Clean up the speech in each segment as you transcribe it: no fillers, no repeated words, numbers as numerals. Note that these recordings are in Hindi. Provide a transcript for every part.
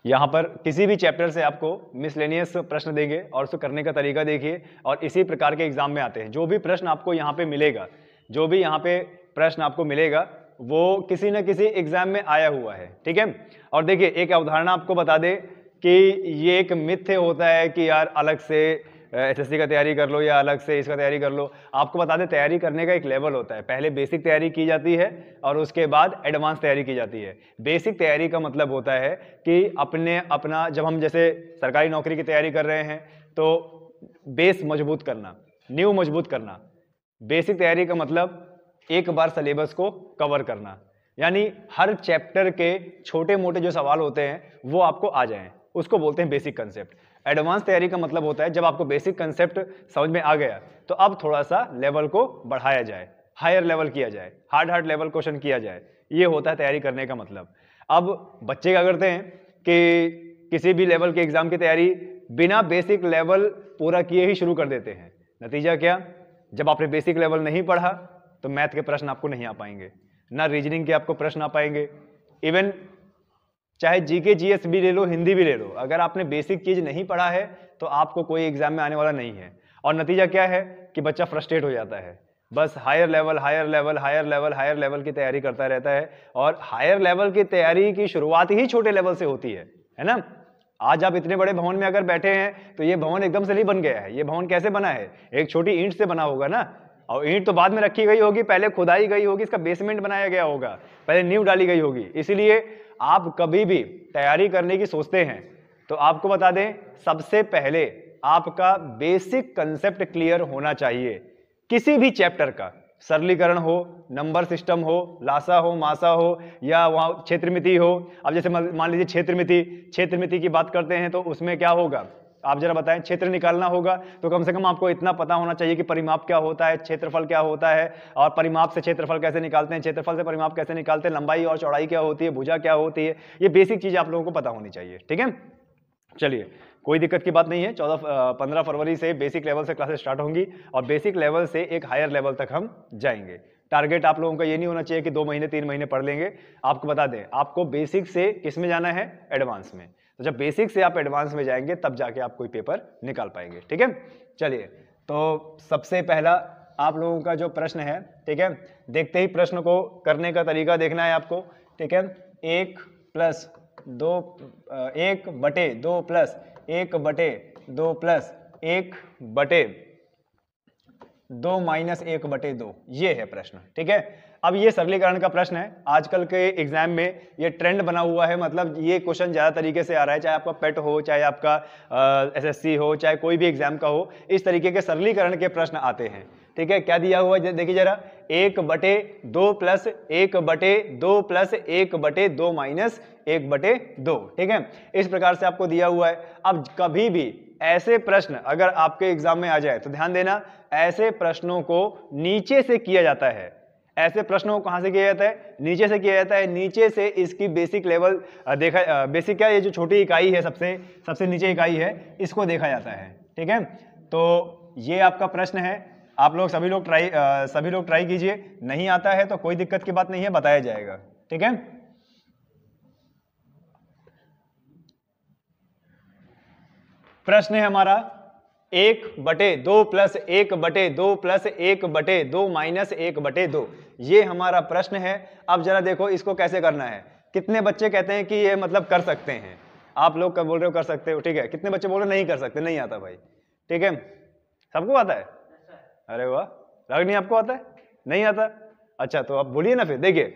यहाँ पर किसी भी चैप्टर से आपको मिसलेनियस प्रश्न देंगे और उसको करने का तरीका देखिए, और इसी प्रकार के एग्जाम में आते हैं। जो भी प्रश्न आपको यहाँ पे मिलेगा, जो भी यहाँ पे प्रश्न आपको मिलेगा, वो किसी न किसी एग्जाम में आया हुआ है, ठीक है। और देखिए, एक अवधारणा आपको बता दे कि ये एक मिथ्य होता है कि यार अलग से एसएससी का तैयारी कर लो या अलग से इसका तैयारी कर लो। आपको बता दें, तैयारी करने का एक लेवल होता है। पहले बेसिक तैयारी की जाती है और उसके बाद एडवांस तैयारी की जाती है। बेसिक तैयारी का मतलब होता है कि अपना जब हम जैसे सरकारी नौकरी की तैयारी कर रहे हैं तो बेस मजबूत करना, नींव मजबूत करना। बेसिक तैयारी का मतलब एक बार सिलेबस को कवर करना, यानी हर चैप्टर के छोटे मोटे जो सवाल होते हैं वो आपको आ जाएं, उसको बोलते हैं बेसिक कंसेप्ट। एडवांस तैयारी का मतलब होता है जब आपको बेसिक कंसेप्ट समझ में आ गया तो अब थोड़ा सा लेवल को बढ़ाया जाए, हायर लेवल किया जाए, हार्ड लेवल क्वेश्चन किया जाए। ये होता है तैयारी करने का मतलब। अब बच्चे क्या करते हैं कि किसी भी लेवल के एग्जाम की तैयारी बिना बेसिक लेवल पूरा किए ही शुरू कर देते हैं। नतीजा क्या? जब आपने बेसिक लेवल नहीं पढ़ा तो मैथ के प्रश्न आपको नहीं आ पाएंगे, ना रीजनिंग के आपको प्रश्न आ पाएंगे। इवन चाहे जीके जीएस भी ले लो, हिंदी भी ले लो, अगर आपने बेसिक चीज नहीं पढ़ा है तो आपको कोई एग्जाम में आने वाला नहीं है। और नतीजा क्या है कि बच्चा फ्रस्ट्रेट हो जाता है, बस higher level higher level higher level higher level की तैयारी करता रहता है। और हायर लेवल की तैयारी की शुरुआत ही छोटे लेवल से होती है ना। आज आप इतने बड़े भवन में अगर बैठे हैं तो ये भवन एकदम से नहीं बन गया है। ये भवन कैसे बना है? एक छोटी ईंट से बना होगा ना, और ईंट तो बाद में रखी गई होगी, पहले खुदाई गई होगी, इसका बेसमेंट बनाया गया होगा, पहले नींव डाली गई होगी। इसीलिए आप कभी भी तैयारी करने की सोचते हैं तो आपको बता दें, सबसे पहले आपका बेसिक कंसेप्ट क्लियर होना चाहिए। किसी भी चैप्टर का, सरलीकरण हो, नंबर सिस्टम हो, लासा हो, मासा हो, या वहां क्षेत्रमिति हो। अब जैसे मान लीजिए क्षेत्रमिति की बात करते हैं तो उसमें क्या होगा, आप जरा बताएं। क्षेत्र निकालना होगा तो कम से कम आपको इतना पता होना चाहिए कि परिमाप क्या होता है, क्षेत्रफल क्या होता है, और परिमाप से क्षेत्रफल कैसे निकालते हैं, क्षेत्रफल से परिमाप कैसे निकालते हैं, लंबाई और चौड़ाई क्या होती है, भुजा क्या होती है। ये बेसिक चीज आप लोगों को पता होनी चाहिए, ठीक है। चलिए, कोई दिक्कत की बात नहीं है। 15 फरवरी से बेसिक लेवल से क्लासेस स्टार्ट होंगी और बेसिक लेवल से एक हायर लेवल तक हम जाएंगे। टारगेट आप लोगों का ये नहीं होना चाहिए कि 2 महीने 3 महीने पढ़ लेंगे। आपको बता दें, आपको बेसिक से किस में जाना है? एडवांस में। तो जब बेसिक से आप एडवांस में जाएंगे तब जाके आप कोई पेपर निकाल पाएंगे, ठीक है। चलिए, तो सबसे पहला आप लोगों का जो प्रश्न है, ठीक है, देखते ही प्रश्न को करने का तरीका देखना है आपको, ठीक है। 1 + 2 1 बटे 2 + 1 बटे 2 + 1 बटे 2 - 1 बटे 2, ये है प्रश्न, ठीक है। अब ये सरलीकरण का प्रश्न है। आजकल के एग्जाम में ये ट्रेंड बना हुआ है, मतलब ये क्वेश्चन ज्यादा तरीके से आ रहा है, चाहे आपका पेट हो, चाहे आपका एसएससी हो, चाहे कोई भी एग्जाम का हो, इस तरीके के सरलीकरण के प्रश्न आते हैं, ठीक है। क्या दिया हुआ है देखिए जरा, 1 बटे 2 + 1 बटे 2 + 1 बटे 2 - 1 बटे 2, ठीक है। इस प्रकार से आपको दिया हुआ है। अब कभी भी ऐसे प्रश्न अगर आपके एग्जाम में आ जाए तो ध्यान देना, ऐसे प्रश्नों को नीचे से किया जाता है। ऐसे प्रश्नों को कहां से किया जाता है? नीचे से किया जाता है। नीचे से इसकी बेसिक लेवल देखा, बेसिक क्या, ये जो छोटी इकाई है, सबसे नीचे इकाई है, इसको देखा जाता है, ठीक है। तो ये आपका प्रश्न है। आप लोग सभी लोग ट्राई कीजिए। नहीं आता है तो कोई दिक्कत की बात नहीं है, बताया जाएगा, ठीक है। प्रश्न है हमारा 1 बटे 2 + 1 बटे 2 + 1 बटे 2 - 1 बटे 2, ये हमारा प्रश्न है। अब जरा देखो इसको कैसे करना है। कितने बच्चे कहते हैं कि ये मतलब कर सकते हैं? आप लोग कब बोल रहे हो कर सकते हो, ठीक है। कितने बच्चे बोल रहे नहीं कर सकते, नहीं आता भाई, ठीक है। सबको आता है? अरे वाह, लग नहीं आपको आता है, नहीं आता। अच्छा, तो आप बोलिए ना फिर। देखिए,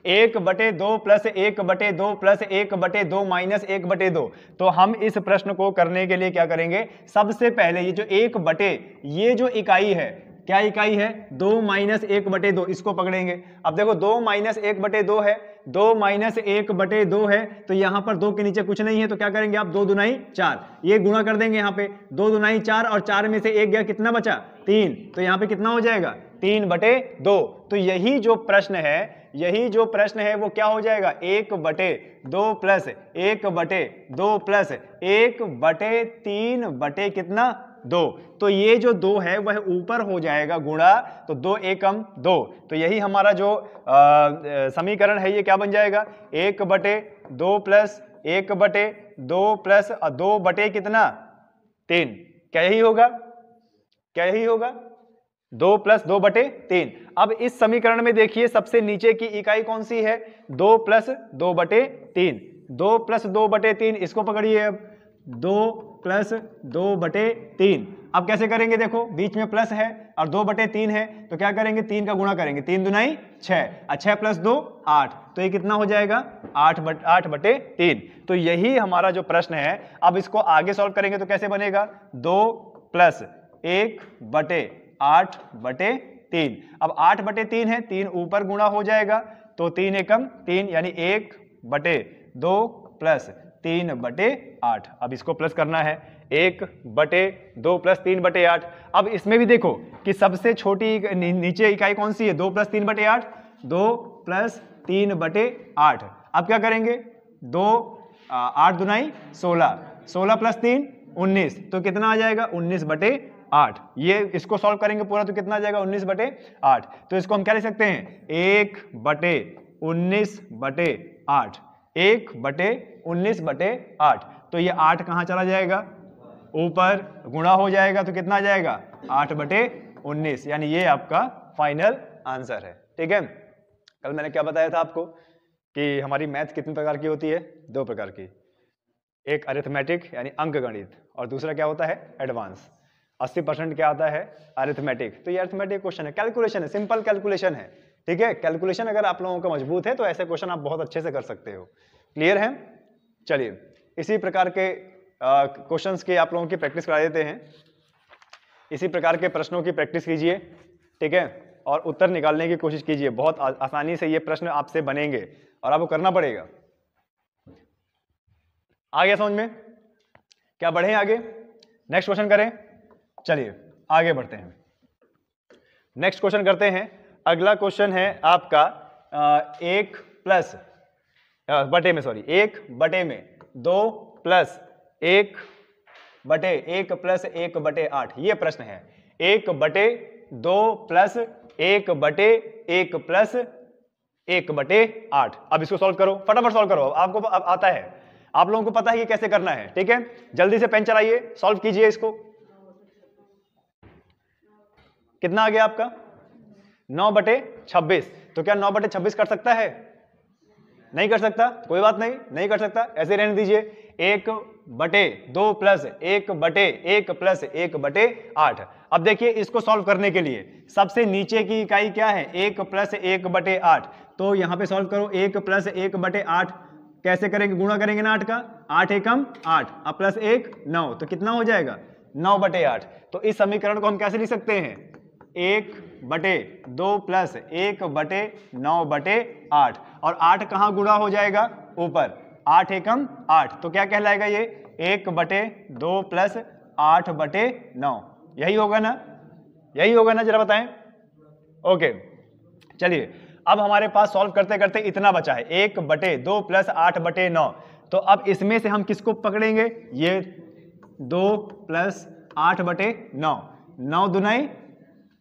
1 बटे 2 + 1 बटे 2 + 1 बटे 2 - 1 बटे 2। तो हम इस प्रश्न को करने के लिए क्या करेंगे, सबसे पहले ये जो 1 बटे, ये जो इकाई है, क्या इकाई है? 2 - 1 बटे 2, इसको पकड़ेंगे। अब देखो 2 - 1 बटे 2 है, 2 - 1 बटे 2 है, तो यहां पर 2 के नीचे कुछ नहीं है, तो क्या करेंगे आप? 2 दूनाई 4, ये गुणा कर देंगे यहाँ पे। 2 दूनाई 4 और 4 में से 1 गया, कितना बचा? 3। तो यहाँ पे कितना हो जाएगा? 3 बटे 2। तो यही जो प्रश्न है वो क्या हो जाएगा? 1 बटे 2 + 1 बटे 2 + 1 बटे 3 बटे कितना? 2। तो ये जो 2 है वह ऊपर हो जाएगा गुणा, तो 2 एकम 2। तो यही हमारा जो समीकरण है ये क्या बन जाएगा? 1 बटे 2 + 1/2 प्लस 2 बटे कितना 3, क्या यही होगा? क्या यही होगा? 2 प्लस 2 बटे 3। अब इस समीकरण में देखिए सबसे नीचे की इकाई कौन सी है? 2 प्लस 2 बटे 3। 2 प्लस 2 बटे 3 इसको पकड़िए। अब 2 प्लस 2 बटे 3 अब कैसे करेंगे? देखो बीच में प्लस है और 2 बटे 3 है तो क्या करेंगे? 3 का गुणा करेंगे। 3 दूनाई 6, 6 प्लस 2 8, तो ये कितना हो जाएगा? 8 बटे 3। तो यही हमारा जो प्रश्न है। अब इसको आगे सॉल्व करेंगे तो कैसे बनेगा? 2 प्लस 1 बटे 8 बटे 3। अब 8 बटे 3 है, 3 ऊपर गुणा हो जाएगा तो 3 एकम 3 यानी 1 बटे 2 प्लस 3 बटे 8। अब इसको प्लस करना है, 1 बटे 2 प्लस 3 बटे 8। अब इसमें भी देखो कि सबसे छोटी नीचे इकाई कौन सी है? 2 प्लस 3 बटे 8, 2 प्लस 3 बटे 8। अब क्या करेंगे? 8 दुनाई 16, 16 प्लस 3 19, तो कितना आ जाएगा? 19 बटे 8। ये इसको सॉल्व करेंगे पूरा तो कितना आ जाएगा? 19 बटे 8। तो इसको हम क्या लिख सकते हैं? 1 बटे 19 बटे 8, 1 बटे 19 बटे 8। तो ये 8 कहाँ चला जाएगा? ऊपर गुणा हो जाएगा तो कितना आ जाएगा? 8 बटे 19, यानी ये आपका फाइनल आंसर है। ठीक है, कल मैंने क्या बताया था आपको कि हमारी मैथ कितने प्रकार की होती है? 2 प्रकार की। एक अरिथमेटिक यानी अंकगणित, और दूसरा क्या होता है? एडवांस। 80% क्या आता है? अरिथमेटिक। तो ये अरिथमेटिक क्वेश्चन है, कैलकुलेशन है, सिंपल कैलकुलेशन है। ठीक है, कैलकुलेशन अगर आप लोगों का मजबूत है तो ऐसे क्वेश्चन आप बहुत अच्छे से कर सकते हो। क्लियर है? चलिए इसी प्रकार के क्वेश्चंस की आप लोगों की प्रैक्टिस करा देते हैं। इसी प्रकार के प्रश्नों की प्रैक्टिस कीजिए। ठीक है, और उत्तर निकालने की कोशिश कीजिए। बहुत आसानी से ये प्रश्न आपसे बनेंगे और आपको करना पड़ेगा। आ गया समझ में? क्या बढ़े आगे? नेक्स्ट क्वेश्चन करें? चलिए आगे बढ़ते हैं, नेक्स्ट क्वेश्चन करते हैं। अगला क्वेश्चन है आपका 1 बटे में 2 प्लस 1 बटे 1 प्लस 1 बटे 8, ये प्रश्न है। 1 बटे 2 प्लस 1 बटे 1 प्लस 1 बटे 8। अब इसको सॉल्व करो, फटाफट सॉल्व करो। आपको अब आता है, आप लोगों को पता है कि कैसे करना है। ठीक है, जल्दी से पेन चलाइए, सॉल्व कीजिए इसको। कितना आ गया आपका? 9 बटे 26। तो क्या 9 बटे 26 कर सकता है? नहीं कर सकता, कोई बात नहीं, नहीं कर सकता, ऐसे रहने दीजिए। 1 बटे 2 प्लस 1 बटे 1 प्लस 1 बटे 8। अब देखिए इसको सॉल्व करने के लिए सबसे नीचे की इकाई क्या है? 1 प्लस 1 बटे 8। तो यहां पे सॉल्व करो, 1 प्लस 1 बटे 8 कैसे करेंगे? गुणा करेंगे ना 8 का, 8 एकम 8, अब प्लस 1 9, तो कितना हो जाएगा? 9 बटे 8। तो इस समीकरण को हम कैसे लिख सकते हैं? 1 बटे 2 प्लस 1 बटे 9 बटे 8, और 8 कहाँ गुणा हो जाएगा? ऊपर, 8 एकम 8, तो क्या कहलाएगा ये? 1 बटे 2 प्लस 8 बटे 9। यही होगा ना? यही होगा ना? जरा बताएं। ओके, चलिए अब हमारे पास सॉल्व करते करते इतना बचा है, 1 बटे 2 प्लस 8 बटे 9। तो अब इसमें से हम किसको पकड़ेंगे? ये 2 प्लस 8 बटे 9,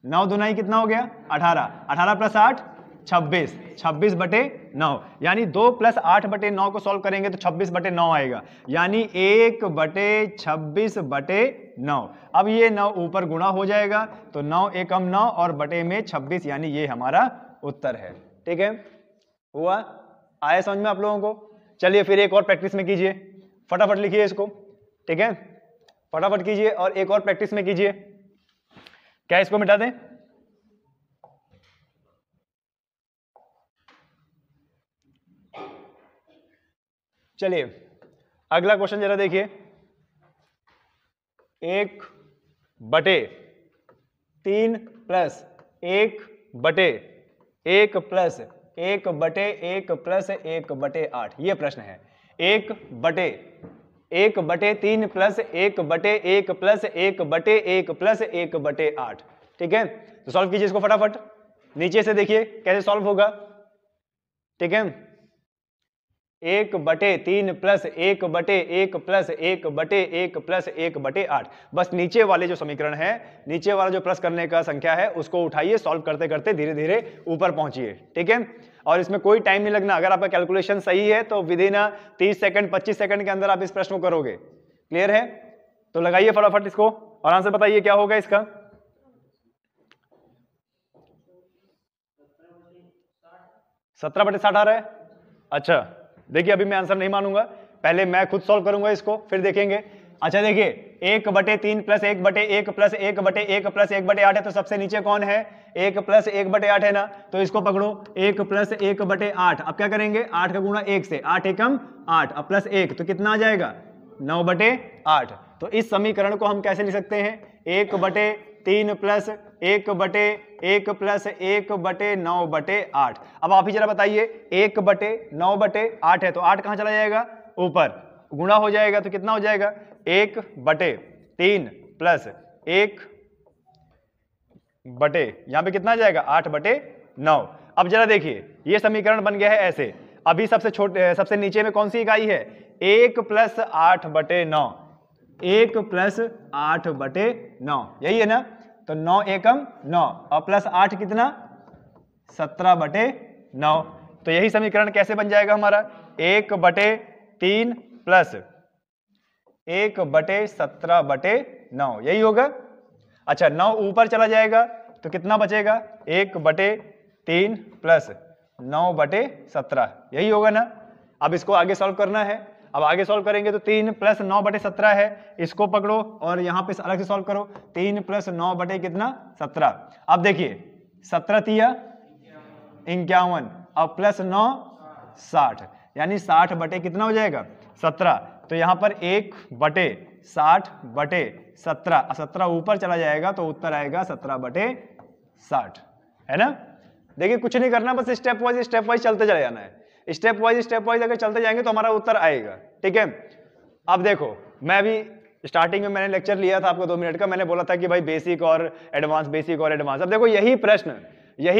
9 दुनाई कितना हो गया? 18, 18 प्लस 8 26, 26 बटे 9, यानी 2 प्लस 8 बटे 9 को सॉल्व करेंगे तो 26 बटे 9 आएगा, यानी 1 बटे 26 बटे 9। अब ये 9 ऊपर गुणा हो जाएगा तो 9 एकम 9 और बटे में 26, यानी ये हमारा उत्तर है। ठीक है, हुआ? आया समझ में आप लोगों को? चलिए फिर एक और प्रैक्टिस में कीजिए, फटाफट लिखिए इसको। ठीक है, फटाफट कीजिए और एक और प्रैक्टिस में कीजिए। क्या इसको मिटा दें? चलिए अगला क्वेश्चन जरा देखिए। 1 बटे 3 प्लस 1 बटे 1 प्लस 1 बटे 1 प्लस 1 बटे 8, ये प्रश्न है। 1 बटे 3 प्लस 1 बटे 1 प्लस 1 बटे 1 प्लस 1 बटे 8। ठीक है, तो सॉल्व कीजिए इसको फटाफट, नीचे से देखिए कैसे सॉल्व होगा। ठीक है, 1/3 प्लस 1/1 प्लस 1/1 प्लस 1/8। बस नीचे वाले जो समीकरण है, नीचे वाला जो प्लस करने का संख्या है उसको उठाइए, सॉल्व करते करते धीरे धीरे ऊपर पहुंचिए, ठीक है। और इसमें कोई टाइम नहीं लगना, अगर आपका कैलकुलेशन सही है तो विद इन 30 सेकंड 25 सेकंड के अंदर आप इस प्रश्न को करोगे। क्लियर है? तो लगाइए फटाफट इसको और आंसर बताइए क्या होगा इसका। 17/60 आ रहा है। अच्छा देखिए, अभी मैं आंसर नहीं मानूंगा, पहले मैं खुद सॉल्व करूंगा इसको, फिर देखेंगे। अच्छा देखिए, 1/3 प्लस 1/1 प्लस 1/1 प्लस 1/8 है, तो सबसे नीचे कौन है? 1 प्लस 1/8 है ना, तो इसको पकड़ो 1 प्लस 1/8। अब क्या करेंगे? 8 का गुणा 1 से, 8 एकम 8, अब प्लस 1 तो कितना आ जाएगा? 9/8। तो इस समीकरण को हम कैसे लिख सकते हैं? 1/3 प्लस 1/1 प्लस 1/9/8। अब आप ही जरा बताइए, 1/9/8 है तो 8 कहां चला जाएगा? ऊपर, गुणा हो जाएगा तो कितना हो जाएगा? 1/3 प्लस 1 यहां पे कितना आ जाएगा? 8/9। अब जरा देखिए, ये समीकरण बन गया है ऐसे। अभी सबसे नीचे में कौन सी इकाई है? 1 प्लस 8/9, 1 प्लस 8/9, यही है ना। तो 9 एकम 9 और प्लस 8 कितना? 17/9। तो यही समीकरण कैसे बन जाएगा हमारा? 1/3 प्लस 1/17/9, यही होगा। अच्छा 9 ऊपर चला जाएगा तो कितना बचेगा? 1/3 प्लस 9/17, यही होगा ना। अब इसको आगे सॉल्व करना है। अब आगे सॉल्व करेंगे तो 3 प्लस 9/17 है, इसको पकड़ो और यहां पे अलग से सॉल्व करो। 3 प्लस 9/17। अब देखिए 17 51 और प्लस 9 60, यानी 60 कितना हो जाएगा? 17। तो यहां पर 1/60/17, 17 ऊपर चला जाएगा तो उत्तर आएगा 17/60, है ना। देखिए कुछ नहीं करना, बस स्टेप वाइज चलते चले जाना है। स्टेप वाइज अगर चलते जाएंगे तो हमारा उत्तर आएगा, ठीक है। अब देखो, मैं अभी स्टार्टिंग में मैंने लेक्चर लिया था आपको 2 मिनट का, मैंने बोला था कि भाई बेसिक और एडवांस, बेसिक और एडवांस। अब देखो यही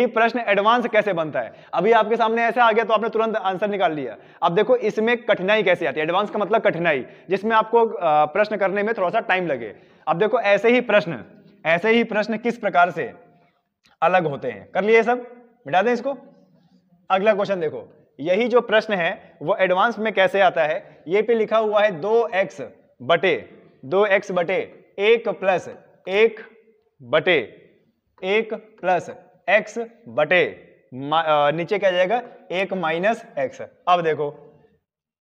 प्रश्न एडवांस कैसे बनता है। अभी आपके सामने ऐसे आ गया तो आपने तुरंत आंसर निकाल लिया। अब देखो इसमें कठिनाई कैसे आती है। एडवांस का मतलब कठिनाई, जिसमें आपको प्रश्न करने में थोड़ा सा टाइम लगे। अब देखो ऐसे ही प्रश्न किस प्रकार से अलग होते हैं। कर लिए सब, मिटा दें इसको। अगला क्वेश्चन देखो, यही जो प्रश्न है वो एडवांस में कैसे आता है। ये पे लिखा हुआ है 2x बटे 1 प्लस 1 प्लस x बटे नीचे क्या जाएगा? 1 माइनस x। अब देखो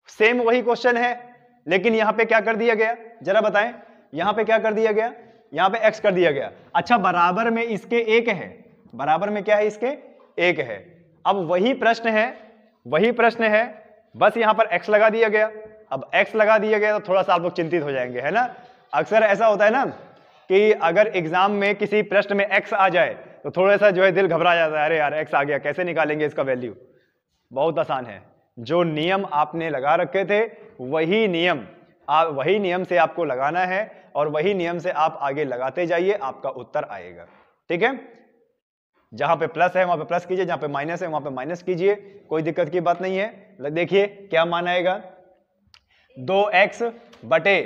सेम वही क्वेश्चन है, लेकिन यहां पे क्या कर दिया गया जरा बताएं। यहां पे क्या कर दिया गया? यहां पे x कर दिया गया। अच्छा बराबर में इसके 1 है, बराबर में क्या है? इसके 1 है। अब वही प्रश्न है, बस यहां पर x लगा दिया गया। अब x लगा दिया गया तो थोड़ा सा आप लोग चिंतित हो जाएंगे, है ना। अक्सर ऐसा होता है ना कि अगर एग्जाम में किसी प्रश्न में x आ जाए तो थोड़ा सा जो है दिल घबरा जाता है, अरे यार x आ गया, कैसे निकालेंगे इसका वैल्यू। बहुत आसान है, जो नियम आपने लगा रखे थे वही नियम से आपको लगाना है और वही नियम से आप आगे लगाते जाइए, आपका उत्तर आएगा, ठीक है। जहां पे प्लस है वहां पे प्लस कीजिए, जहां पे माइनस है वहां पे माइनस कीजिए, कोई दिक्कत की बात नहीं है। देखिए क्या मान आएगा? 2x बटे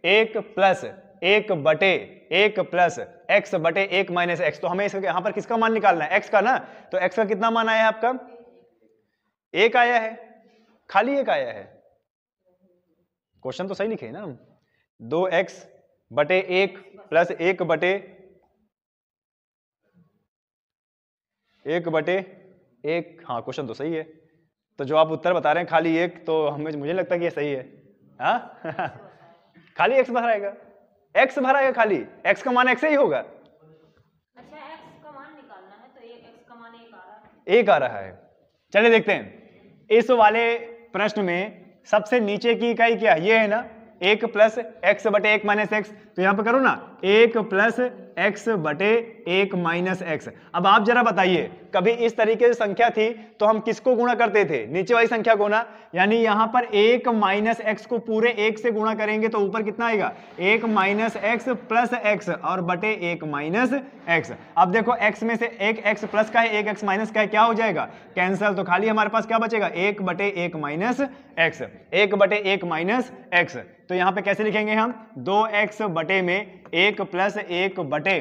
1 प्लस 1/1 प्लस x बटे 1 माइनस x। तो हमें यहां पर किसका मान निकालना है? x का ना। तो x का कितना मान आया है आपका? 1 आया है, खाली 1 आया है। क्वेश्चन तो सही लिखे ना। 2x बटे 1 प्लस 1/1, हाँ क्वेश्चन तो सही है। तो जो आप उत्तर बता रहे हैं खाली 1, तो मुझे लगता है कि ये सही है। हाँ खाली x भरा आएगा, x भरा आएगा, खाली x का मान x ही होगा। अच्छा x का मान निकालना है तो x का मान 1 आ रहा है। 1 आ रहा है। चलिए देखते हैं इस वाले प्रश्न में सबसे नीचे की इकाई क्या है? ये है ना 1 प्लस x बटे 1 माइनस x। तो यहां पर करो ना 1 प्लस एक्स बटे 1 माइनस एक्स। अब आप जरा बताइए, कभी इस तरीके से संख्या थी तो हम किसको गुणा करते थे? नीचे वाली संख्या को ना, यानी यहां पर 1 माइनस एक्स को पूरे 1 से गुणा करेंगे तो ऊपर कितना आएगा? 1 माइनस एक्स प्लस एक्स और बटे 1 माइनस एक्स। अब देखो x में से एक x प्लस का है, एक x माइनस का है, क्या हो जाएगा? कैंसल। तो खाली हमारे पास क्या बचेगा? 1 बटे 1 माइनस एक्स, 1 बटे 1 माइनस एक्स। तो यहां पे कैसे लिखेंगे हम? 2x बटे में 1 प्लस 1 बटे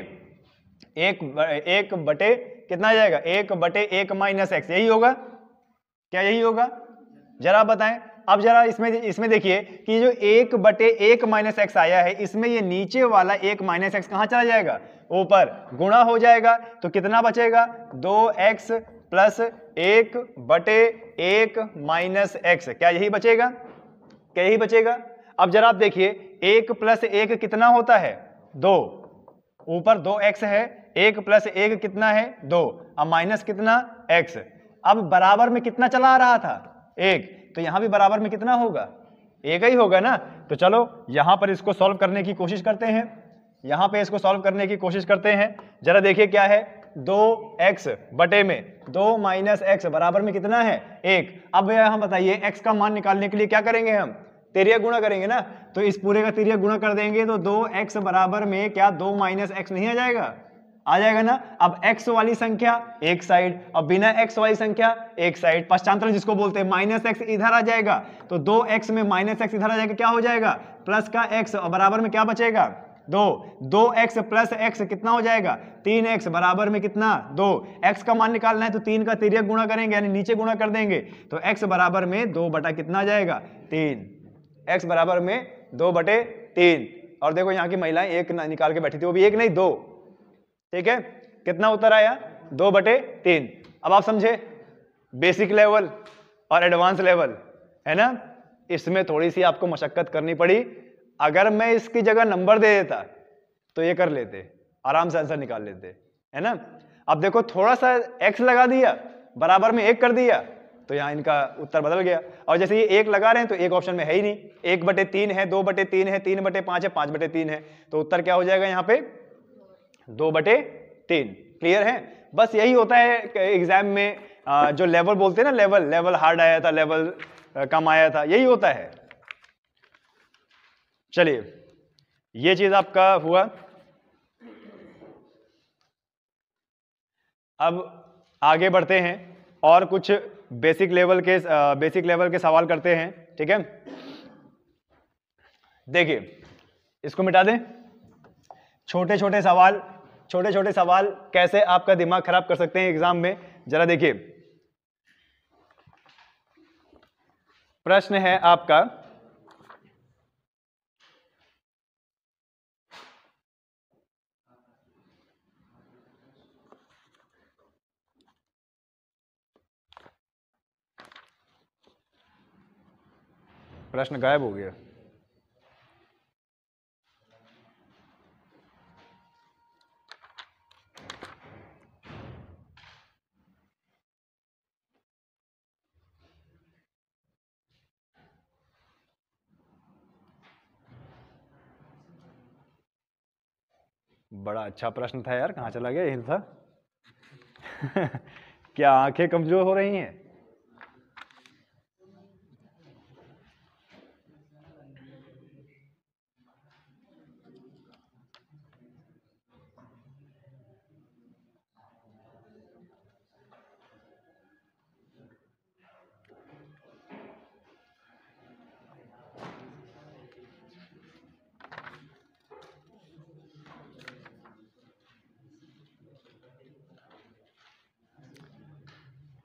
1 बटे कितना आ जाएगा? 1 बटे 1 माइनस एक्स। यही होगा क्या? यही होगा? जरा बताएं। अब जरा इसमें देखिए कि जो 1 बटे 1 माइनस एक्स आया है, इसमें ये नीचे वाला 1 माइनस एक्स कहां चला जाएगा? ऊपर, गुणा हो जाएगा। तो कितना बचेगा? 2x प्लस 1 बटे 1 माइनस एक्स। क्या यही बचेगा? क्या यही बचेगा? अब जरा आप देखिए, 1 प्लस 1 कितना होता है? 2। ऊपर 2x है, 1 प्लस 1 कितना है? 2। अब माइनस कितना? x। अब बराबर में कितना चला आ रहा था? 1। तो यहां भी बराबर में कितना होगा? 1 ही होगा ना। तो चलो यहां पर इसको सॉल्व करने की कोशिश करते हैं, यहां पे इसको सॉल्व करने की कोशिश करते हैं। जरा देखिए क्या है? 2x बटे में 2 माइनस एक्स बराबर में कितना है? 1। अब यहां बताइए, x का मान निकालने के लिए क्या करेंगे हम? तिर्यक गुणा करेंगे ना। तो इस पूरे का तिर्यक गुणा कर देंगे तो 2x बराबर में क्या 2 माइनस एक्स नहीं आ जाएगा? आ जाएगा ना। अब x वाली संख्या एक साइड, अब बिना x वाली संख्या एक साइड, पश्चांतर जिसको बोलते हैं, माइनस एक्स इधर आ जाएगा। तो 2x में माइनस एक्स इधर आ जाएगा, क्या हो जाएगा? प्लस का x, और बराबर में क्या बचेगा? 2। 2x प्लस x कितना हो जाएगा? 3x बराबर में कितना? 2। x का मान निकालना है तो 3 का तिर्यक गुणा करेंगे, यानी नीचे गुणा कर देंगे। तो x बराबर में 2 बटा कितना आ जाएगा? 3। x बराबर में 2 बटे 3। और देखो यहाँ की महिलाएं 1 निकाल के बैठी थी, वो भी 1 नहीं 2। ठीक है, कितना उत्तर आया? 2 बटे 3। अब आप समझे, बेसिक लेवल और एडवांस लेवल है ना, इसमें थोड़ी सी आपको मशक्कत करनी पड़ी। अगर मैं इसकी जगह नंबर दे देता तो ये कर लेते, आराम से आंसर निकाल लेते, है ना। अब देखो थोड़ा सा x लगा दिया, बराबर में 1 कर दिया, तो यहां इनका उत्तर बदल गया। और जैसे ये 1 लगा रहे हैं तो एक ऑप्शन में है ही नहीं, 1 बटे 3 है, 2 बटे 3 है, 3 बटे 5 है, 5 बटे 3 है। तो उत्तर क्या हो जाएगा यहाँ पे? 2 बटे 3। क्लियर है? बस यही होता है एग्जाम में, जो लेवल बोलते हैं ना, लेवल हार्ड आया था, लेवल कम आया था, यही होता है। चलिए, ये चीज आपका हुआ। अब आगे बढ़ते हैं और कुछ बेसिक लेवल के सवाल करते हैं। ठीक है, देखिए इसको मिटा दें। छोटे छोटे सवाल कैसे आपका दिमाग खराब कर सकते हैं एग्जाम में, जरा देखिए। प्रश्न है आपका, प्रश्न गायब हो गया। बड़ा अच्छा प्रश्न था यार, कहां चला गया? यही था। क्या आंखें कमजोर हो रही हैं?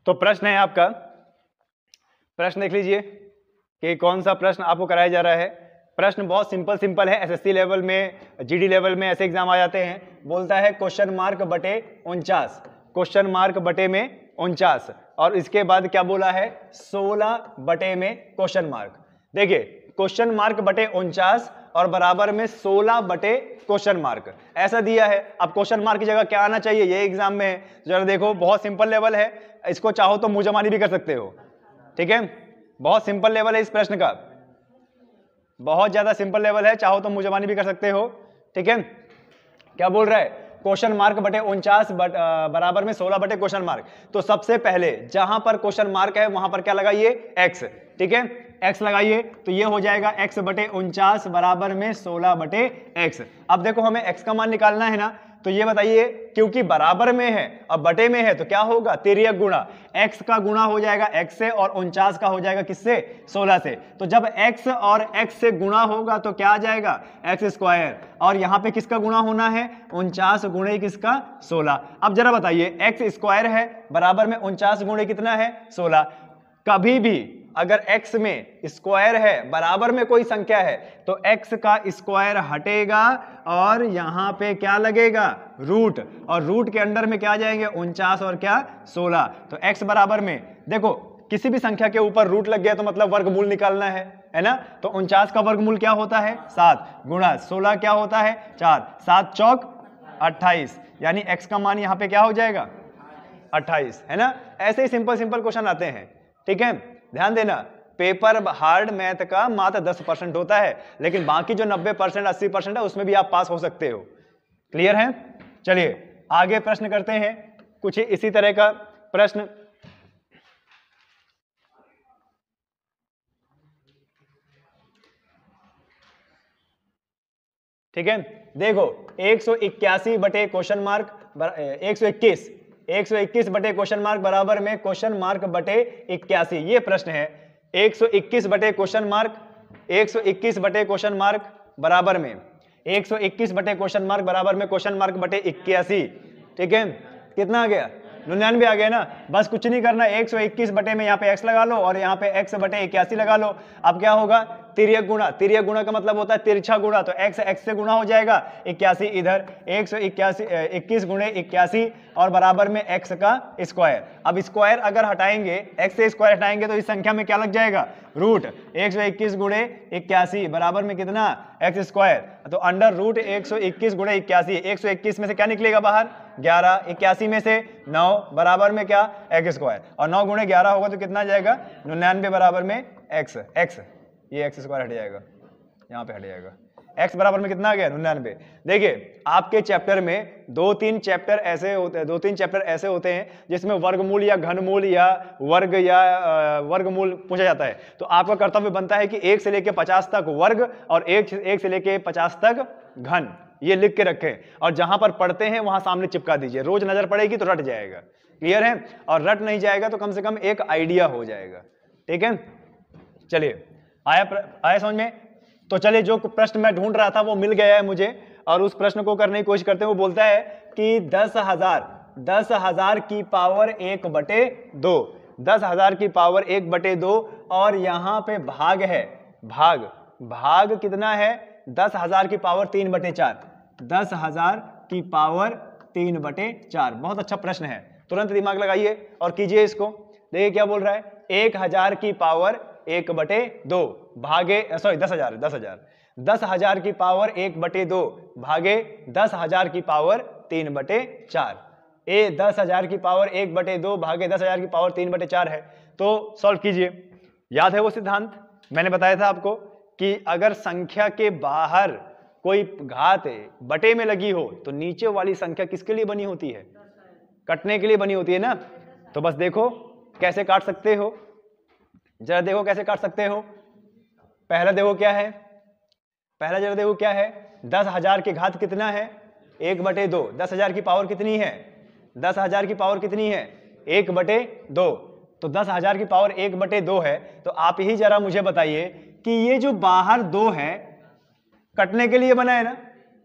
तो प्रश्न है आपका, प्रश्न देख लीजिए कि कौन सा प्रश्न आपको कराया जा रहा है। प्रश्न बहुत सिंपल है, एसएससी लेवल में, जीडी लेवल में ऐसे एग्जाम आ जाते हैं। बोलता है क्वेश्चन मार्क बटे 49, क्वेश्चन मार्क बटे में 49, और इसके बाद क्या बोला है? 16 बटे में क्वेश्चन मार्क। देखिए क्वेश्चन मार्क बटे 49 और बराबर में 16 बटे क्वेश्चन मार्क, ऐसा दिया है। अब क्वेश्चन मार्क की जगह क्या आना चाहिए? ये एग्जाम में है। जरा देखो, बहुत सिंपल लेवल है, इसको चाहो तो मुंहजबानी भी कर सकते हो। ठीक है, बहुत सिंपल लेवल है इस प्रश्न का, बहुत ज्यादा सिंपल लेवल है, चाहो तो मुंहजबानी भी कर सकते हो। ठीक है, क्या बोल रहा है, क्वेश्चन मार्क बटे 49 बराबर में 16 बटे क्वेश्चन मार्क। तो सबसे पहले जहां पर क्वेश्चन मार्क है वहां पर क्या लगाइए, x, ठीक है, x लगाइए, तो ये हो जाएगा x बटे 49 बराबर में 16 बटे x। अब देखो हमें x का मान निकालना है ना, तो ये बताइए, क्योंकि बराबर में है अब बटे में है तो क्या होगा, तिर्यक गुणा, x का गुणा हो जाएगा x से और 49 का हो जाएगा किससे, 16 से। तो जब x और x से गुणा होगा तो क्या आ जाएगा, x स्क्वायर, और यहाँ पे किसका गुणा होना है, 49 गुणे किसका, 16। अब जरा बताइए, x स्क्वायर है बराबर में 49 गुणे कितना है, 16। कभी भी अगर x में स्क्वायर है बराबर में कोई संख्या है तो x का स्क्वायर हटेगा और यहां पे क्या लगेगा, रूट, और रूट के अंडर में क्या आ जाएंगे, 49 और क्या, 16। तो x बराबर में देखो किसी भी संख्या के ऊपर रूट लग गया तो मतलब वर्गमूल निकालना है ना। तो 49 का वर्गमूल क्या होता है, 7 गुणा 16 क्या होता है, 4, 7 चौक 28, यानी x का मान यहां पे क्या हो जाएगा, 28, है ना। ऐसे ही सिंपल सिंपल क्वेश्चन आते हैं, ठीक है। ध्यान देना, पेपर हार्ड मैथ का मात्र 10% होता है, लेकिन बाकी जो 90% 80% है उसमें भी आप पास हो सकते हो। क्लियर है। चलिए आगे प्रश्न करते हैं, कुछ इसी तरह का प्रश्न। ठीक है, देखो 181 बटे क्वेश्चन मार्क 121 बटे क्वेश्चन मार्क बराबर में क्वेश्चन मार्क बटे 81, ये प्रश्न है। 121 बटे क्वेश्चन मार्क, 121 बटे क्वेश्चन मार्क बराबर में 121 बटे क्वेश्चन मार्क बराबर में क्वेश्चन मार्क बटे 81, ठीक है, कितना आ गया, 99 आ गया ना। बस कुछ नहीं करना, 121 बटे में यहाँ पे x लगा लो और यहाँ पे x बटे 81 लगा लो। अब क्या होगा, तिर्यक गुणा, तिर्यक गुणा का मतलब होता है तिरछा गुणा, तो x से गुणा हो जाएगा, 81 इधर, 121 गुणे 81 और बराबर में x का स्क्वायर। अब स्क्वायर अगर हटाएंगे, x से स्क्वायर हटाएंगे तो इस संख्या में क्या लग जाएगा, रूट, 121 गुणे 81 बराबर में कितना, x स्क्वायर। तो अंडर रूट 121 गुणे 81, 121 में से क्या निकलेगा बाहर, 11, 81 में से 9 बराबर में क्या, x स्क्वायर, और 9 गुणे 11 होगा तो कितना जाएगा, 99 बराबर में x, ये x स्क्वायर हट जाएगा, यहाँ पे हट जाएगा, x बराबर में कितना आ गया, 99। देखिए आपके चैप्टर में 2-3 चैप्टर ऐसे होते हैं जिसमें वर्गमूल या घनमूल या वर्गमूल पूछा जाता है। तो आपका कर्तव्य बनता है कि 1 से लेके 50 तक वर्ग और 1 से लेके 50 तक घन, ये लिख के रखें, और जहां पर पढ़ते हैं वहां सामने चिपका दीजिए, रोज नजर पड़ेगी तो रट जाएगा। क्लियर है, और रट नहीं जाएगा तो कम से कम एक आइडिया हो जाएगा, ठीक है। चलिए आया समझ में। तो चलिए, जो प्रश्न मैं ढूंढ रहा था वो मिल गया है मुझे, और उस प्रश्न को करने की कोशिश करते हैं। वो बोलता है कि 10,000 की पावर 1/2, 10,000 की पावर 1/2, और यहां पे भाग है, भाग कितना है, 10,000 की पावर 3/4, 10,000 की पावर 3/4। बहुत अच्छा प्रश्न है, तुरंत दिमाग लगाइए और कीजिए इसको। देखिए क्या बोल रहा है, 1,000 की पावर 1/2 भागे, सॉरी 10,000, 10,000 की पावर 1/2 भागे 10,000 की पावर 3/4। 10,000 की पावर 1/2 भागे 10,000 की पावर 3/4 है। तो सॉल्व कीजिए। याद है वो सिद्धांत, मैंने बताया था आपको कि अगर संख्या के बाहर कोई घात बटे में लगी हो तो नीचे वाली संख्या किसके लिए बनी होती है, कटने के लिए बनी होती है ना। तो बस देखो कैसे काट सकते हो, जरा देखो कैसे काट सकते हो। पहला देखो क्या है, जरा देखो क्या है, 10,000 की घात कितना है, 1/2। 10,000 की पावर कितनी है, 10,000 की पावर कितनी है, 1/2। तो 10,000 की पावर 1/2 है। तो आप ही जरा मुझे बताइए कि ये जो बाहर 2 है कटने के लिए बना है ना,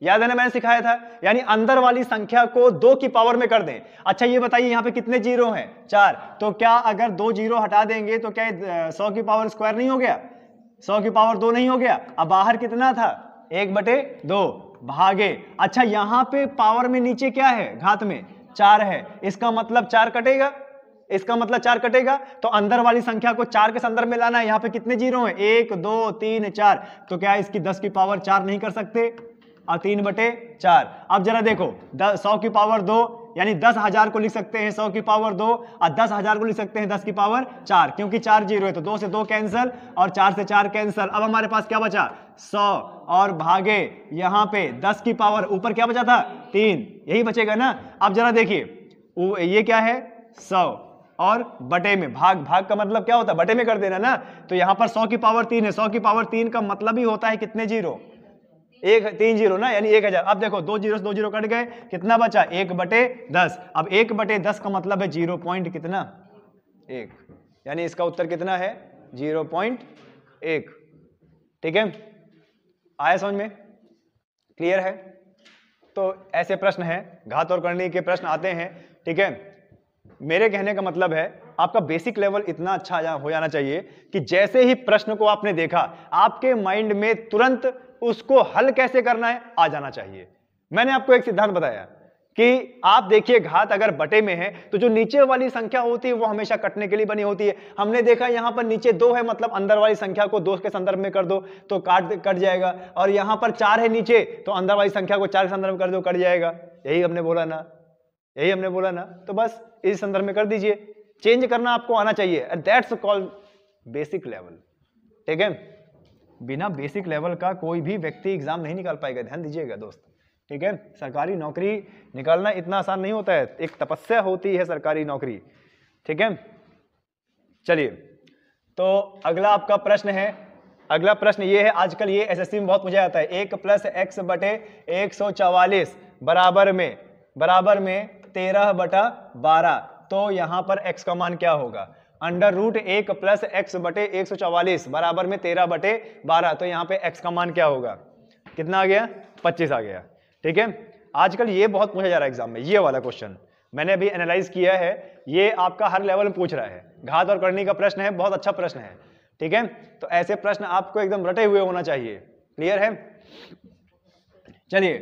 याद है ना मैंने सिखाया था, यानी अंदर वाली संख्या को 2 की पावर में कर दें। अच्छा ये बताइए यहाँ पे कितने जीरो हैं, 4। तो क्या अगर 2 जीरो हटा देंगे तो क्या 100 की पावर स्क्वायर नहीं हो गया, 100 की पावर 2 नहीं हो गया। अब बाहर कितना था, 1/2 भागे, अच्छा यहाँ पे पावर में नीचे क्या है, घात में 4 है, इसका मतलब 4 कटेगा, तो अंदर वाली संख्या को 4 के संदर्भ में लाना है। यहाँ पे कितने जीरो हैं, 1 2 3 4, तो क्या इसकी 10 की पावर 4 नहीं कर सकते, और 3/4। अब जरा देखो 100 की पावर 2, यानी 10,000 को लिख सकते हैं 100 की पावर 2 और 10,000 को लिख सकते हैं 10 की पावर 4, क्योंकि 4 जीरो है तो 2 से 2 कैंसिल और 4 से 4 कैंसिल। अब हमारे पास क्या बचा 100 और भागे यहाँ पे 10 की पावर ऊपर क्या बचा था 3, यही बचेगा ना। अब जरा देखिए ये क्या है 100 और बटे में भाग का मतलब क्या होता है बटे में कर देना ना। तो यहाँ पर 100 की पावर 3 है, 100 की पावर 3 का मतलब ही होता है कितने जीरो 3 जीरो ना, यानी 1000। अब देखो 2 जीरो कट गए, कितना बचा 1/10। अब 1/10 का मतलब है 0 पॉइंट कितना 1, यानी इसका उत्तर कितना है 0.1। ठीक है, आया समझ में, क्लियर है। तो ऐसे प्रश्न है, घात और करनी के प्रश्न आते हैं। ठीक है, मेरे कहने का मतलब है आपका बेसिक लेवल इतना अच्छा हो जाना चाहिए कि जैसे ही प्रश्न को आपने देखा आपके माइंड में तुरंत उसको हल कैसे करना है आ जाना चाहिए। मैंने आपको एक सिद्धांत बताया कि आप देखिए घात अगर बटे में है तो जो नीचे वाली संख्या होती है वो हमेशा कटने के लिए बनी होती है। हमने देखा यहां पर नीचे 2 है, मतलब अंदर वाली संख्या को 2 के संदर्भ में कर दो तो कट जाएगा, और यहां पर 4 है नीचे तो अंदर वाली संख्या को 4 के संदर्भ में कर दो, कट जाएगा। यही हमने बोला ना, यही हमने बोला ना। तो बस इस संदर्भ में कर दीजिए, चेंज करना आपको आना चाहिए, दैट्स कॉल्ड बेसिक लेवल। ठीक है, बिना बेसिक लेवल का कोई भी व्यक्ति एग्जाम नहीं निकाल पाएगा, ध्यान दीजिएगा दोस्त। ठीक है, सरकारी नौकरी निकालना इतना आसान नहीं होता है, एक तपस्या होती है सरकारी नौकरी। ठीक है, चलिए तो अगला आपका प्रश्न है, अगला प्रश्न ये है, आजकल ये एसएससी में बहुत मजा आता है, 1 + x/144 बराबर में 13/12। तो यहां पर x का मान क्या होगा, √1 + x/144 बराबर में 13/12। तो यहां पे x का मान क्या होगा, कितना आ गया 25 आ गया। ठीक है, आजकल ये बहुत पूछा जा रहा है एग्जाम में, ये वाला क्वेश्चन मैंने अभी एनालाइज किया है, ये आपका हर लेवल में पूछ रहा है, घात और करनी का प्रश्न है, बहुत अच्छा प्रश्न है। ठीक है, तो ऐसे प्रश्न आपको एकदम रटे हुए होना चाहिए, क्लियर है। चलिए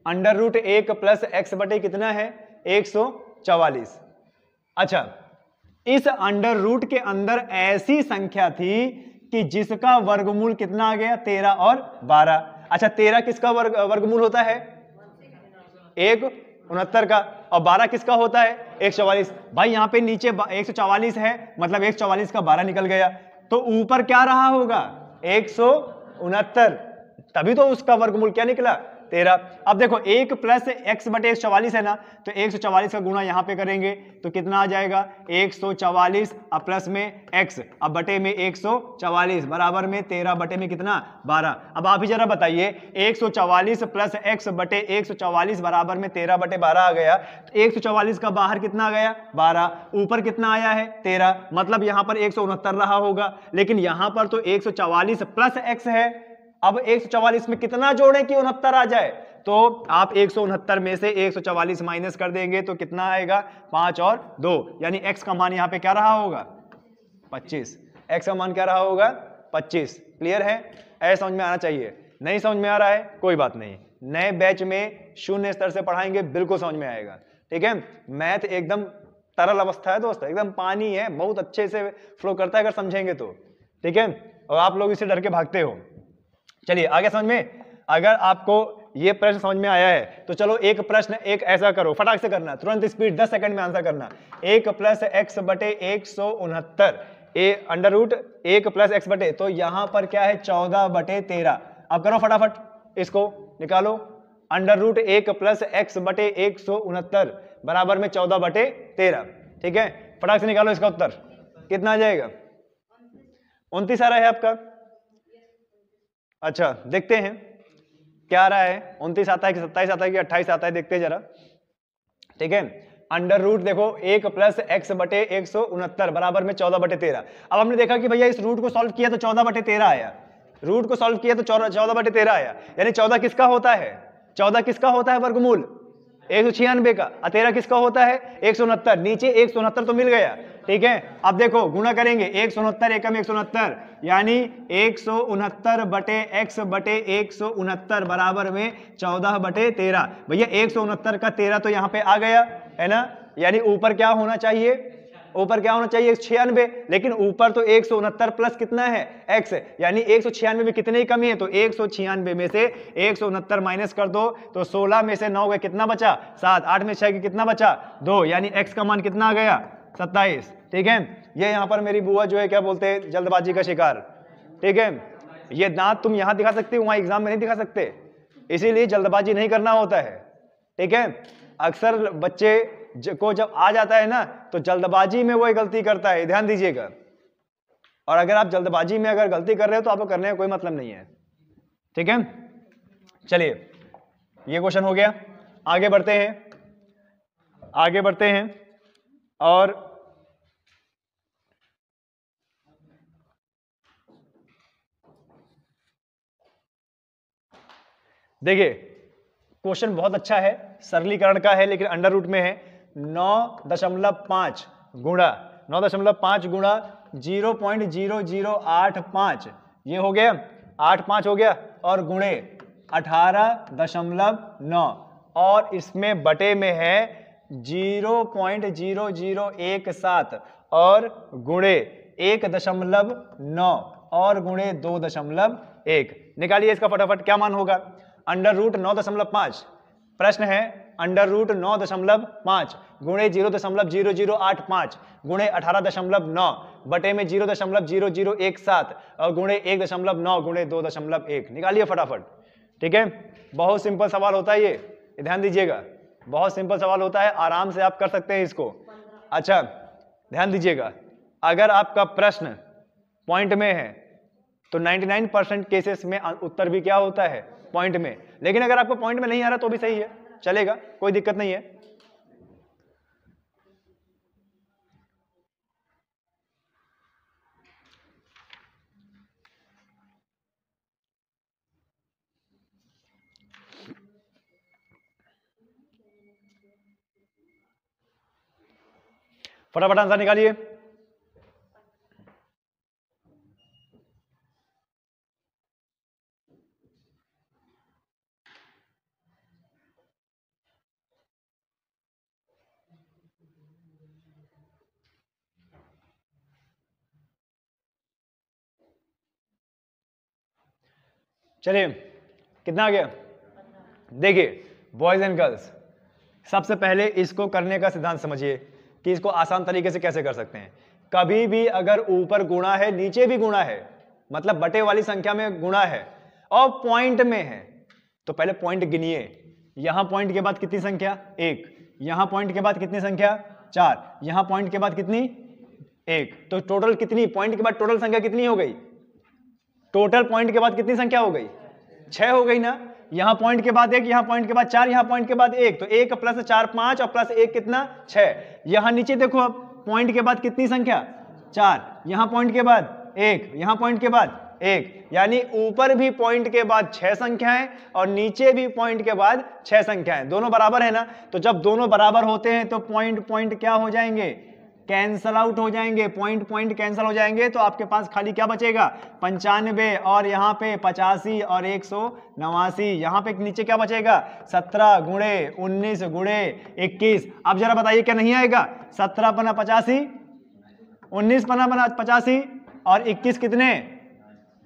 √1 + x बटे कितना है 144। अच्छा, इस अंडर रूट के अंदर ऐसी संख्या थी कि जिसका वर्गमूल कितना आ गया 13 और 12। अच्छा, 13 किसका वर्गमूल होता है 169 का, और 12 किसका होता है 144। भाई यहाँ पे नीचे 144 है, मतलब 144 का 12 निकल गया, तो ऊपर क्या रहा होगा 169, तभी तो उसका वर्गमूल क्या निकला 13। अब देखो 1 + x/144 है ना, तो 144 का गुणा यहां पे करेंगे तो कितना आ जाएगा 144 और प्लस में x अब बटे में 144 बराबर में 13 बटे में कितना 12। अब आप ही जरा बताइए 144 + x/144 बराबर में 13 बटे 12 आ गया, तो 144 का बाहर कितना आ गया 12, ऊपर कितना आया है 13, मतलब यहां पर 169 रहा होगा। लेकिन यहां पर तो 144 + x है, अब 144 में कितना जोड़े कि 69 आ जाए, तो आप 169 में से 144 माइनस कर देंगे तो कितना आएगा 5 और 2, यानी x का मान यहां पे क्या रहा होगा 25। x का मान क्या रहा होगा 25। क्लियर है, ऐसा समझ में आना चाहिए। नहीं समझ में आ रहा है कोई बात नहीं, नए बैच में 0 स्तर से पढ़ाएंगे, बिल्कुल समझ में आएगा। ठीक है, मैथ एकदम तरल अवस्था है दोस्त, एकदम पानी है, बहुत अच्छे से फ्लो करता है अगर समझेंगे तो। ठीक है, और आप लोग इससे डर के भागते हो। चलिए आगे समझ में, अगर आपको ये प्रश्न समझ में आया है तो चलो एक प्रश्न एक ऐसा करो, फटाक से करना, तुरंत स्पीड 10 सेकंड में आंसर करना। 1 + x/169 √1 + x बटे, तो यहां पर क्या है 14/13। अब करो फटाफट, इसको निकालो, √1 + x/169 बराबर में 14/13। ठीक है, फटाक से निकालो इसका उत्तर, कितना आ जाएगा 29 आ रहा है आपका। अच्छा देखते हैं क्या आ रहा है, 29 आता है कि 27 आता है कि 28 आता है, देखते हैं जरा। ठीक है, अंडर रूट देखो 1 + x/169 बराबर में 14/13। अब हमने देखा कि भैया इस रूट को सॉल्व किया तो 14/13 आया, रूट को सॉल्व किया तो 14/13 आया, यानी 14 किसका होता है 14 किसका होता है वर्गमूल 196 का, और 13 किसका होता है 169, नीचे 169 तो मिल गया। ठीक है, अब देखो गुणा करेंगे 169 एकम 169, यानी 169/x/169 बराबर में 14/13। भैया 169 का 13 तो यहाँ पे आ गया है ना, यानी ऊपर क्या होना चाहिए ऊपर क्या होना चाहिए 96, लेकिन ऊपर तो 169 प्लस कितना है x, यानी 196 में कितने ही कमी है, तो 196 में से 169 माइनस कर दो तो 16 में से 9 गए, कितना बचा 7, 8 में 6 के कितना बचा 2, यानी x का मान कितना आ गया 27। ठीक है, ये यहाँ पर मेरी बुआ जो है क्या बोलते हैं, जल्दबाजी का शिकार। ठीक है, ये दांत तुम यहां दिखा सकते हो, वहां एग्जाम में नहीं दिखा सकते, इसीलिए जल्दबाजी नहीं करना होता है। ठीक है, अक्सर बच्चे को जब आ जाता है ना तो जल्दबाजी में वो गलती करता है, ध्यान दीजिएगा। और अगर आप जल्दबाजी में अगर गलती कर रहे हो तो आपको करने का कोई मतलब नहीं है। ठीक है, चलिए ये क्वेश्चन हो गया, आगे बढ़ते हैं, आगे बढ़ते हैं। और देखिए क्वेश्चन बहुत अच्छा है, सरलीकरण का है, लेकिन अंडर रूट में है। 9.5 गुणा 9.5 गुणा 0.0085, ये हो गया 85 हो गया, और गुणे 18.9, और इसमें बटे में है 0.0017, और गुणे 1.9, और गुणे 2.1। निकालिए इसका फटाफट, क्या मान होगा। अंडर रूट 9.5, प्रश्न है अंडर रूट 9.5 गुणे 0.0085 गुणे 18.9 बटे में 0.0017 और गुणे 1.9 गुणे 2.1। निकालिए फटाफट। ठीक है, बहुत सिंपल सवाल होता है ये, ध्यान दीजिएगा, बहुत सिंपल सवाल होता है, आराम से आप कर सकते हैं इसको। अच्छा ध्यान दीजिएगा, अगर आपका प्रश्न पॉइंट में है तो 99% केसेस में उत्तर भी क्या होता है, पॉइंट में। लेकिन अगर आपको पॉइंट में नहीं आ रहा तो भी सही है, चलेगा, कोई दिक्कत नहीं है। फटाफट आंसर निकालिए। चलिए कितना आ गया, देखिए बॉयज एंड गर्ल्स, सबसे पहले इसको करने का सिद्धांत समझिए कि इसको आसान तरीके से कैसे कर सकते हैं। कभी भी अगर ऊपर गुणा है नीचे भी गुणा है, मतलब बटे वाली संख्या में गुणा है और पॉइंट में है, तो पहले पॉइंट गिनिए। यहां पॉइंट के बाद कितनी संख्या 1, यहां पॉइंट के बाद कितनी संख्या 4, यहां पॉइंट के बाद कितनी 1, तो टोटल कितनी, पॉइंट के बाद टोटल संख्या कितनी हो गई, टोटल पॉइंट के बाद कितनी संख्या हो गई 6 हो गई ना। यहां पॉइंट के बाद 1, यहां पॉइंट के बाद 4, यहां पॉइंट के बाद 1, तो 1 प्लस 4 5 और प्लस 1 कितना 6। यहां नीचे देखो, अब पॉइंट के बाद कितनी संख्या 4, यहां पॉइंट के बाद 1, यहां पॉइंट के बाद 1, यानी ऊपर भी पॉइंट के बाद 6 संख्याएं और नीचे भी पॉइंट के बाद 6 संख्याएं, दोनों बराबर है ना। तो जब दोनों बराबर होते हैं तो पॉइंट पॉइंट क्या हो जाएंगे, कैंसल आउट हो जाएंगे, पॉइंट पॉइंट कैंसल हो जाएंगे, तो आपके पास खाली क्या बचेगा 95, और यहाँ पे 85 और 189, यहाँ पे नीचे क्या बचेगा 17 गुणे 19 गुणे 21। अब जरा बताइए क्या नहीं आएगा, 17 पना 85, 19 पना 85 और 21 कितने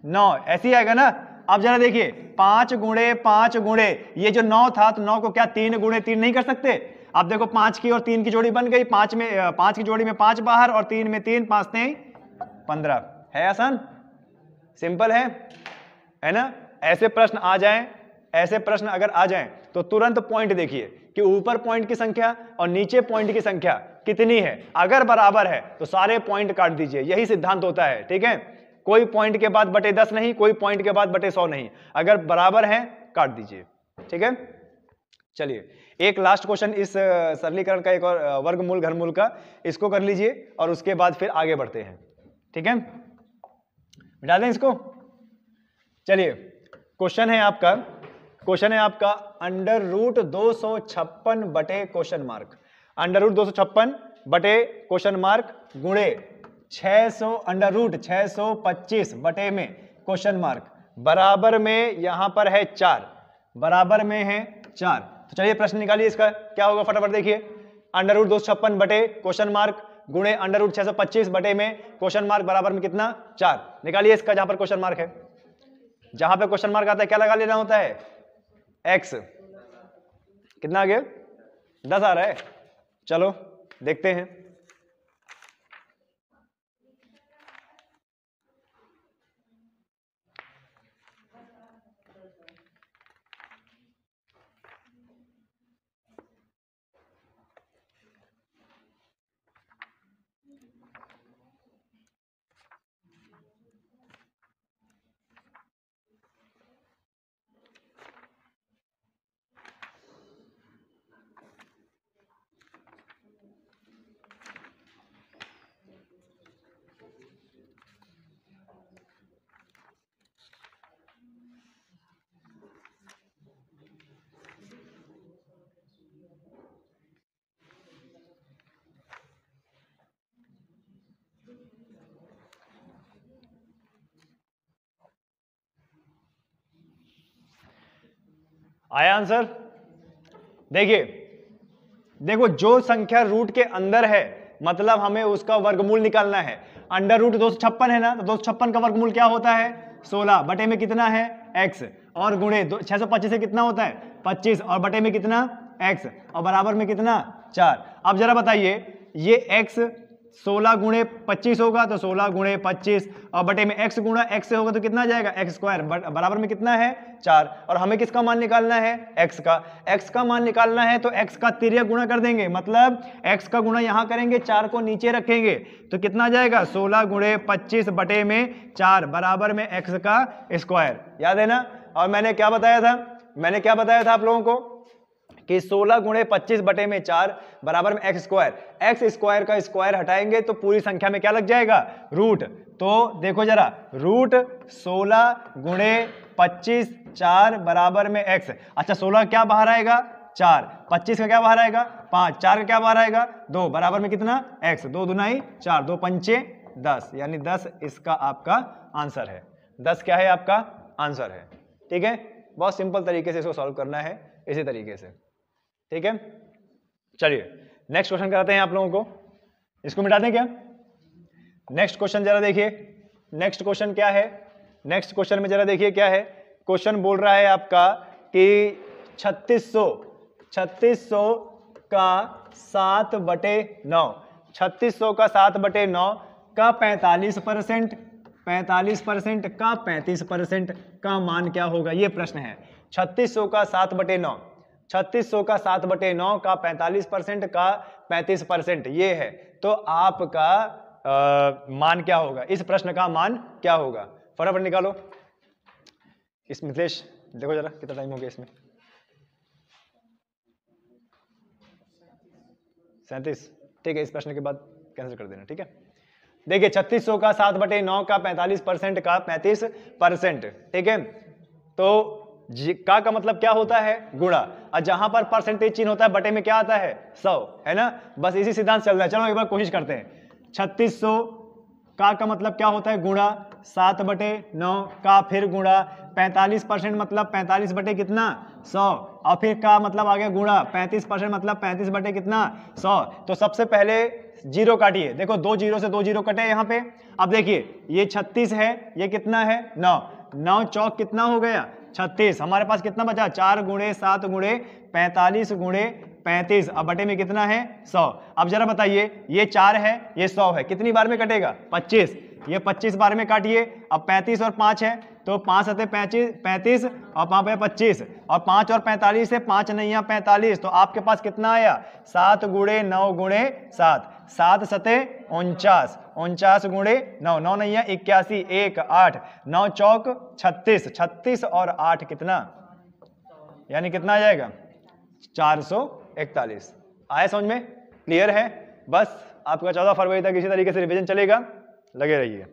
9, ऐसे ही आएगा ना। अब जरा देखिए 5 गुणे 5 गुणे, ये जो 9 था तो 9 को क्या 3 गुणे 3 नहीं कर सकते। अब देखो 5 की और 3 की जोड़ी बन गई, 5 की जोड़ी में 5 बाहर और 3 में 3, 5 3 15, है आसान, सिंपल है ना। ऐसे प्रश्न आ जाएं, ऐसे प्रश्न अगर आ जाएं तो तुरंत पॉइंट देखिए कि ऊपर पॉइंट की संख्या और नीचे पॉइंट की संख्या कितनी है। अगर बराबर है तो सारे पॉइंट काट दीजिए, यही सिद्धांत होता है। ठीक है, कोई पॉइंट के बाद बटे 10 नहीं, कोई पॉइंट के बाद बटे 100 नहीं, अगर बराबर है काट दीजिए। ठीक है, चलिए एक लास्ट क्वेश्चन इस सरलीकरण का, एक और वर्गमूल घनमूल का, इसको कर लीजिए और उसके बाद फिर आगे बढ़ते हैं। ठीक है, मिटा दें इसको। चलिए क्वेश्चन है आपका, क्वेश्चन है आपका अंडर रूट 256 बटे क्वेश्चन मार्क, अंडर रूट 256 बटे क्वेश्चन मार्क गुणे 600 अंडर रूट 625 बटे में क्वेश्चन मार्क, बराबर में यहां पर है 4, बराबर में है 4। तो चलिए प्रश्न निकालिए, इसका क्या होगा फटाफट देखिए। अंडर रूट 256 बटे क्वेश्चन मार्क गुणे अंडर रूट 625 बटे में क्वेश्चन मार्क बराबर में कितना 4। निकालिए इसका जहां पर क्वेश्चन मार्क है, जहां पे क्वेश्चन मार्क आता है क्या लगा लेना होता है x। कितना आ गया 10 आ रहा है। चलो देखते हैं। आया आंसर? देखिए, देखो जो संख्या रूट के अंदर है मतलब हमें उसका वर्गमूल निकालना है। अंडर रूट 256 है ना, तो 256 का वर्गमूल क्या होता है 16 बटे में कितना है x, और गुणे 625 से कितना होता है 25, और बटे में कितना x, और बराबर में कितना 4। अब जरा बताइए ये x 16 गुणे 25 होगा तो 16 गुणे 25, और बटे में x गुणा x से होगा तो कितना आ जाएगा x स्क्वायर, बराबर में कितना है 4। और हमें किसका मान निकालना है x का मान निकालना है तो x का तिर्यक गुणा कर देंगे, मतलब x का गुणा यहां करेंगे 4 को नीचे रखेंगे तो कितना आ जाएगा 16 गुणे 25 बटे में 4 बराबर में x का स्क्वायर। याद है ना? और मैंने क्या बताया था आप लोगों को कि 16 गुणे 25 बटे में 4 बराबर में x स्क्वायर का स्क्वायर हटाएंगे तो पूरी संख्या में क्या लग जाएगा रूट। तो देखो जरा रूट 16 गुणे 25 4 बराबर में x। अच्छा 16 क्या बाहर आएगा 4, 25 का क्या बाहर आएगा 5, 4 का क्या बाहर आएगा 2, बराबर में कितना x, 2 दूनाई 4, 2 पंचे 10, यानी 10 इसका आपका आंसर है। 10 क्या है आपका आंसर है। ठीक है, बहुत सिंपल तरीके से इसको सॉल्व करना है इसी तरीके से। ठीक है, चलिए नेक्स्ट क्वेश्चन कराते हैं आप लोगों को। इसको मिटा दें क्या? नेक्स्ट क्वेश्चन जरा देखिए, नेक्स्ट क्वेश्चन क्या है। नेक्स्ट क्वेश्चन में जरा देखिए क्या है। क्वेश्चन बोल रहा है आपका कि 3600 का 7/9, 3600 का 7/9 का 45% का 35% का मान क्या होगा, ये प्रश्न है। 3600 का 7/9, 3600 का 7/9 का 45% का 35% ये है, तो आपका मान क्या होगा, इस प्रश्न का मान क्या होगा? फटाफट निकालो। इस मिथिलेश देखो जरा कितना टाइम हो गया इसमें, 37। ठीक है, इस प्रश्न के बाद कैंसिल कर देना। ठीक है, देखिए 3600 का 7/9 का 45% का 35%। ठीक है, तो का मतलब क्या होता है गुणा, और जहां पर परसेंटेज चिन्ह होता है बटे में क्या आता है 100, है ना। बस इसी सिद्धांत चल रहा है। चलो एक बार कोशिश करते हैं। 3600 का मतलब क्या होता है गुणा, 7/9 का फिर गुणा, 45% मतलब 45 बटे कितना 100, और फिर का मतलब आ गया गुणा, 35% मतलब 35 बटे कितना 100। तो सबसे पहले जीरो काटिए। देखो 2 जीरो से 2 जीरो कटे यहाँ पे। अब देखिए ये 36 है, ये कितना है 9, 9 चौक कितना हो गया 36। हमारे पास कितना बचा 4 गुणे 7 गुणे 45 गुणे 35, अब बटे में कितना है 100। अब जरा बताइए ये 4 है ये 100 है, कितनी बार में कटेगा 25, ये 25 बार में काटिए। अब 35 और 5 है तो 5 सते 35 और 5 25, और 5 और 45 से 5 नैया 45, तो आपके पास कितना आया 7 गुणे 9 गुणे 7, 7 सते 49, 49 गुणे 9, 9 नैया 81, 1 8, 9 चौक 36, 36 और 8 कितना, यानी कितना आ जाएगा 441। आया समझ में? क्लियर है? बस आपका 14 फरवरी तक इसी तरीके से रिवीजन चलेगा, लगे रहिए।